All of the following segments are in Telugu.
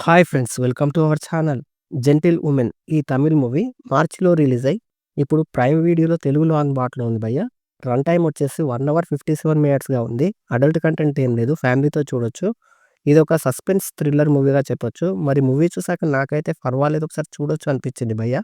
Hi friends! Welcome to our channel 'gentle women'. ఈ తమిళ్ మూవీ మార్చిలో రిలీజ్ అయ్యి, ఇప్పుడు ప్రైమ్ వీడియోలో తెలుగులో అందుబాటులో ఉంది భయ్య. రన్ టైమ్ వచ్చేసి 1 అవర్ 57 మినిట్స్‌గా ఉంది. అడల్ట్ కంటెంట్ ఏం లేదు. ఫ్యామిలీతో చూడొచ్చు. ఇదొక సస్పెన్స్ థ్రిల్లర్ మూవీగా చెప్పొచ్చు. మరి మూవీ చూసాక నాకైతే పర్వాలేదు, ఒకసారి చూడొచ్చు అనిపించింది భయ్య.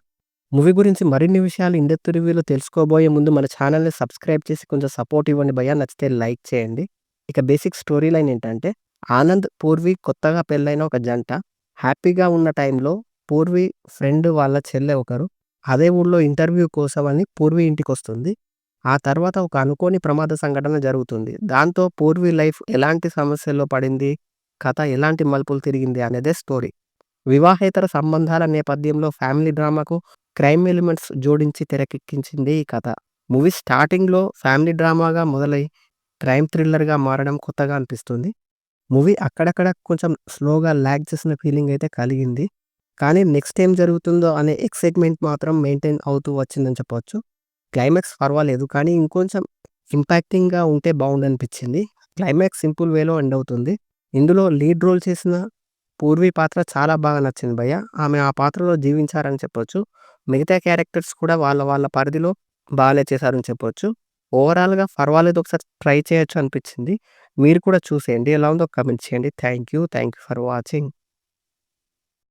మూవీ గురించి మరిన్ని విషయాలు ఇన్ డెప్త్ రివ్యూలో తెలుసుకోబోయే ముందు మన ఛానల్‌ని సబ్స్క్రైబ్ చేసి కొంచెం సపోర్ట్ ఇవ్వండి భయ్య. నచ్చితే లైక్ చేయండి. ఇక బేసిక్ స్టోరీ లైన్ ఏంటంటే, ఆనంద్, పూర్వి కొత్తగా పెళ్ళైన ఒక జంట. హ్యాపీగా ఉన్న టైంలో పూర్వి ఫ్రెండ్ వాళ్ళ చెల్లె ఒకరు అదే ఊళ్ళో ఇంటర్వ్యూ కోసమని పూర్వి ఇంటికొస్తుంది. ఆ తర్వాత ఒక అనుకోని ప్రమాద సంఘటన జరుగుతుంది. దాంతో పూర్వి లైఫ్ ఎలాంటి సమస్యల్లో పడింది, కథ ఎలాంటి మలుపులు తిరిగింది అనేదే స్టోరీ. వివాహేతర సంబంధాల నేపథ్యంలో ఫ్యామిలీ డ్రామాకు క్రైమ్ ఎలిమెంట్స్ జోడించి తెరకెక్కించింది ఈ కథ. మూవీ స్టార్టింగ్‌లో ఫ్యామిలీ డ్రామాగా మొదలై క్రైమ్ థ్రిల్లర్‌గా మారడం కొత్తగా అనిపిస్తుంది. మూవీ అక్కడక్కడ కొంచెం స్లోగా ల్యాగ్ చేసిన ఫీలింగ్ అయితే కలిగింది. కానీ నెక్స్ట్ ఏం జరుగుతుందో అనే ఎక్సైట్‌మెంట్ మాత్రం మెయింటైన్ అవుతూ వచ్చిందని చెప్పొచ్చు. క్లైమాక్స్ పర్వాలేదు, కానీ ఇంకొంచెం ఇంపాక్టింగ్‌గా ఉంటే బావుండనిపించింది. క్లైమాక్స్ సింపుల్ వేలో ఎండ్ అవుతుంది. ఇందులో లీడ్ రోల్ చేసిన పూర్వి పాత్ర చాలా బాగా నచ్చింది భయ్య. ఆమె ఆ పాత్రలో జీవించారని చెప్పొచ్చు. మిగతా క్యారెక్టర్స్ కూడా వాళ్ళ వాళ్ళ పరిధిలో బాగానే చేశారని చెప్పొచ్చు. ఓవరాల్‌గా పర్వాలేదు, ఒకసారి ట్రై చేయొచ్చు అనిపించింది. మీరు కూడా చూసేయండి. ఎలా ఉందో కామెంట్ చేయండి. Thank you for watching.